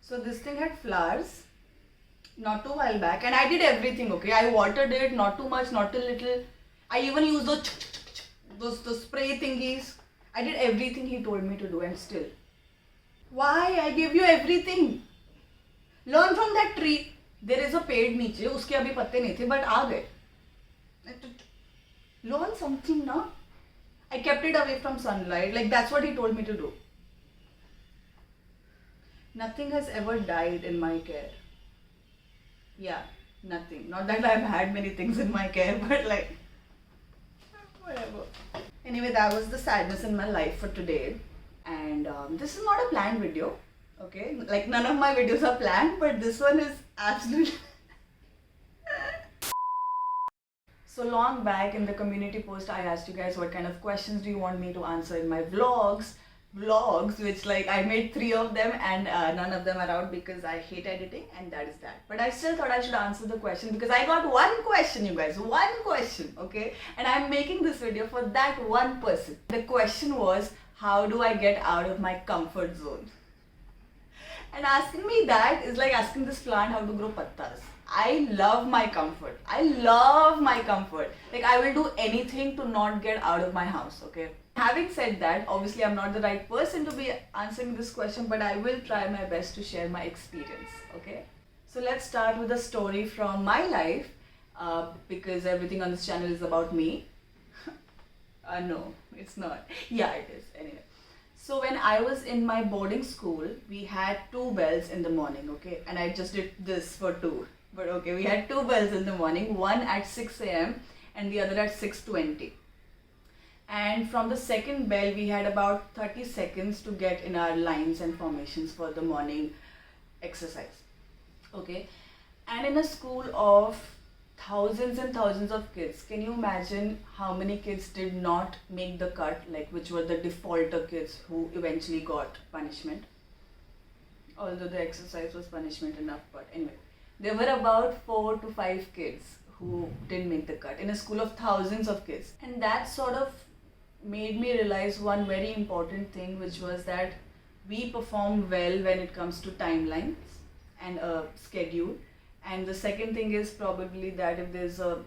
So this thing had flowers not too while back, and I did everything. Okay, I watered it, not too much, not too little. I even used those spray thingies. I did everything he told me to do, and still, why? I gave you everything. Learn from that tree. There is a पेड़ नीचे, उसके अभी पत्ते नहीं थे, but आ गए. Learn something ना. I kept it away from sunlight. Like that's what he told me to do. Nothing has ever died in my care. Yeah, nothing. Not that I've had many things in my care, but like, whatever. Anyway, that was the sadness in my life for today. And this is not a planned video. Okay, like none of my videos are planned, but this one is absolutely. So long back in the community post, I asked you guys what kind of questions do you want me to answer in my vlogs, which like I made 3 of them, and none of them are out because I hate editing, and that is that. But I still thought I should answer the question because I got one question, you guys, one question, okay? And I'm making this video for that one person. The question was, how do I get out of my comfort zone? And asking me that is like asking this plant how to grow pattas. I love my comfort. I love my comfort. Like I will do anything to not get out of my house, okay? Having said that, obviously I'm not the right person to be answering this question, but I will try my best to share my experience, okay? So let's start with a story from my life, because everything on this channel is about me. No, it's not. Yeah, it is. Anyway. So when I was in my boarding school, we had 2 bells in the morning, okay? And I just did this for 2. But okay, we had 2 bells in the morning, one at 6 a.m. and the other at 6:20. And from the second bell, we had about 30 seconds to get in our lines and formations for the morning exercise, okay? And in a school of thousands and thousands of kids, can you imagine how many kids did not make the cut, like which were the defaulter kids who eventually got punishment? Although the exercise was punishment enough, but anyway, there were about 4 to 5 kids who didn't make the cut in a school of thousands of kids. And that sort of made me realize one very important thing, which was that we perform well when it comes to timelines and a schedule. And the second thing is probably that if there's a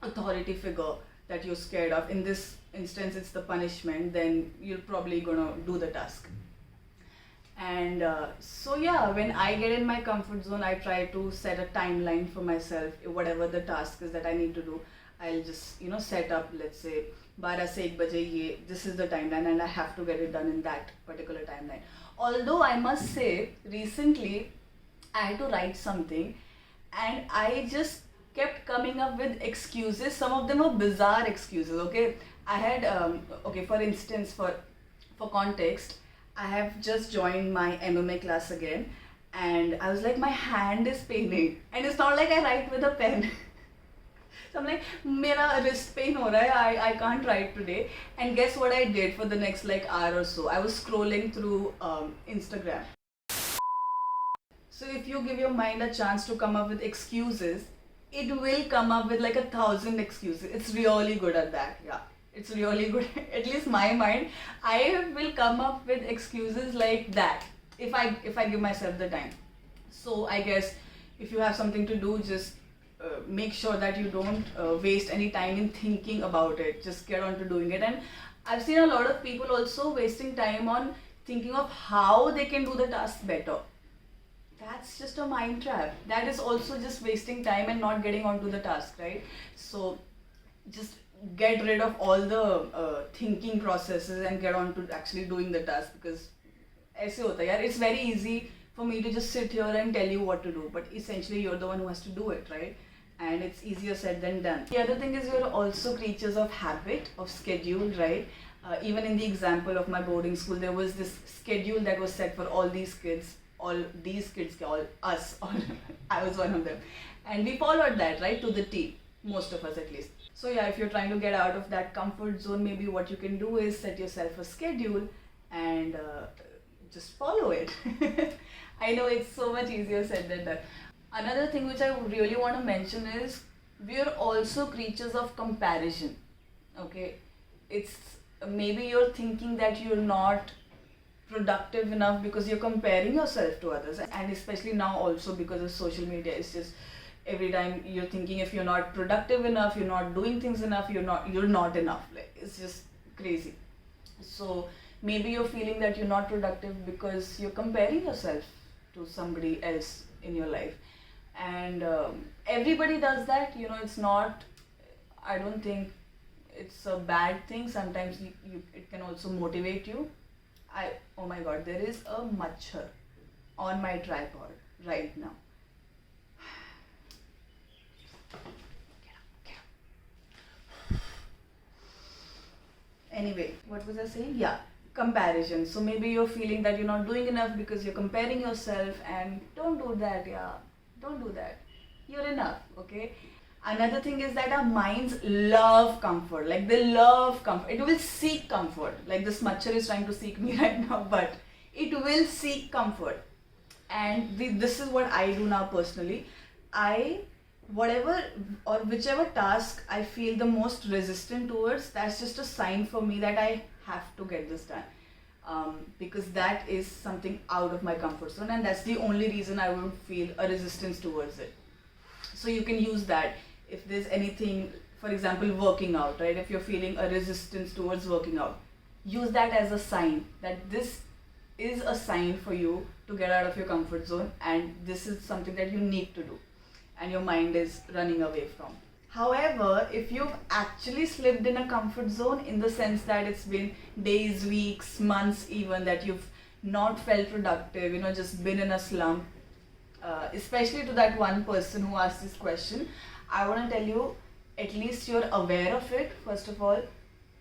authority figure that you're scared of, in this instance it's the punishment, then you're probably gonna do the task. And so yeah, when I get in my comfort zone, I try to set a timeline for myself. Whatever the task is that I need to do, I'll just, you know, set up, let's say 12 se 1 baje ye, this is the timeline and I have to get it done in that particular timeline. Although I must say, recently I had to write something and I just kept coming up with excuses. Some of them were bizarre excuses, okay? I had, okay, for instance, for context, I have just joined my MMA class again, and I was like, my hand is paining, and it's not like I write with a pen. So I'm like, mera wrist pain ho raha hai, I can't write today. And guess what I did for the next like hour or so? I was scrolling through Instagram. So if you give your mind a chance to come up with excuses, it will come up with like 1,000 excuses. It's really good at that, yeah. It's really good. At least my mind, I will come up with excuses like that if I give myself the time. So I guess if you have something to do, just make sure that you don't waste any time in thinking about it. Just get on to doing it. And I've seen a lot of people also wasting time on thinking of how they can do the task better. That's just a mind trap. That is also just wasting time and not getting onto the task, right? So just get rid of all the thinking processes and get on to actually doing the task, because aise hota yaar, it's very easy for me to just sit here and tell you what to do, but essentially you're the one who has to do it, right? And it's easier said than done. The other thing is you're also creatures of habit, of schedule, right? Even in the example of my boarding school, there was this schedule that was set for all these kids, all us, I was one of them, and we followed that, right, to the T, most of us at least. So yeah, if you're trying to get out of that comfort zone, maybe what you can do is set yourself a schedule and just follow it. I know it's so much easier said than done. Another thing which I really want to mention is we are also creatures of comparison, okay? It's maybe you're thinking that you're not productive enough because you're comparing yourself to others, and especially now also because of social media. It's just every time you're thinking if you're not productive enough, you're not doing things enough, you're not enough. Like, it's just crazy. So maybe you're feeling that you're not productive because you're comparing yourself to somebody else in your life, and everybody does that. It's not, I don't think it's a bad thing. Sometimes it can also motivate you. Oh my god, there is a machhar on my tripod right now. Anyway, what was I saying? Yeah, comparison. So maybe you're feeling that you're not doing enough because you're comparing yourself, and don't do that. Yeah, don't do that. You're enough, okay? Another thing is that our minds love comfort. Like, they love comfort. It will seek comfort. Like, this machhar is trying to seek me right now, but it will seek comfort. And this is what I do now personally. Whatever or whichever task I feel the most resistant towards, that's just a sign for me that I have to get this done. Because that is something out of my comfort zone, and that's the only reason I would feel a resistance towards it. So you can use that if there's anything, for example, working out, right? If you're feeling a resistance towards working out, use that as a sign that this is a sign for you to get out of your comfort zone, and this is something that you need to do and your mind is running away from. However, if you've actually slipped in a comfort zone, in the sense that it's been days, weeks, months even, that you've not felt productive, just been in a slump, especially to that one person who asked this question, I want to tell you, at least you're aware of it, first of all.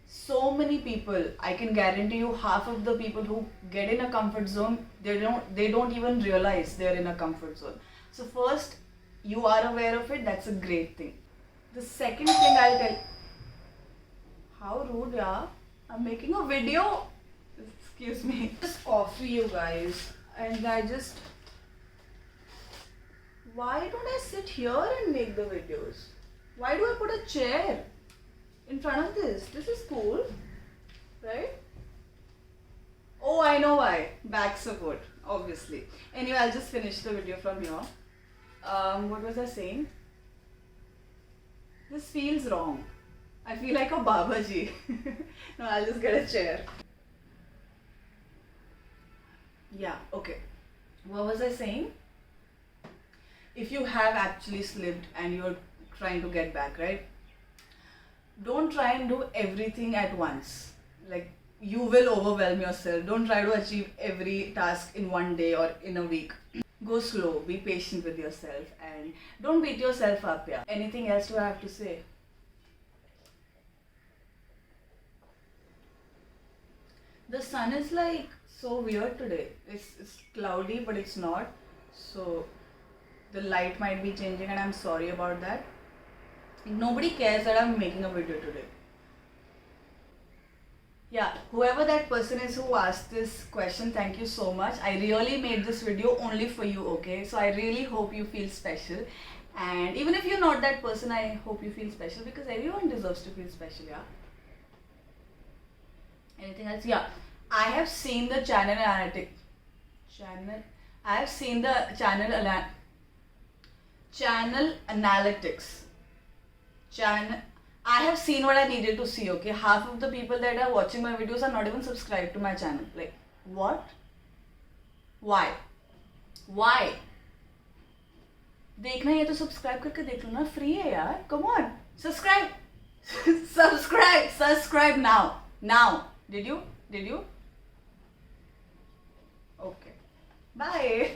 So many people, I can guarantee you, half of the people who get in a comfort zone, they don't even realize they're in a comfort zone. So first, you are aware of it, that's a great thing. The second thing I'll tell, how rude, yeah? I'm making a video. Excuse me. Just coffee, you guys. And why don't I sit here and make the videos? Why do I put a chair in front of this? This is cool, right? Oh, I know why. Back support, obviously. Anyway, I'll just finish the video from here. What was I saying? This feels wrong. I feel like a Babaji. No, I'll just get a chair. Yeah, okay. What was I saying? If you have actually slipped and you're trying to get back, right? Don't try and do everything at once. Like, you will overwhelm yourself. Don't try to achieve every task in one day or in a week. Go slow, be patient with yourself, and don't beat yourself up. Yeah. Anything else do I have to say? The sun is like so weird today. It's cloudy, but it's not. So the light might be changing, and I'm sorry about that. Nobody cares that I'm making a video today. Yeah, whoever that person is who asked this question, thank you so much. I really made this video only for you, okay? So I really hope you feel special. And even if you're not that person, I hope you feel special, because everyone deserves to feel special, yeah? Anything else? Yeah. I have seen the channel analytics. I have seen what I needed to see, okay? Half of the people that are watching my videos are not even subscribed to my channel. Like, what? Why? Why? देखना है तो subscribe करके देख लो ना, free है यार. Come on, subscribe. Subscribe now. Did you? Okay. Bye.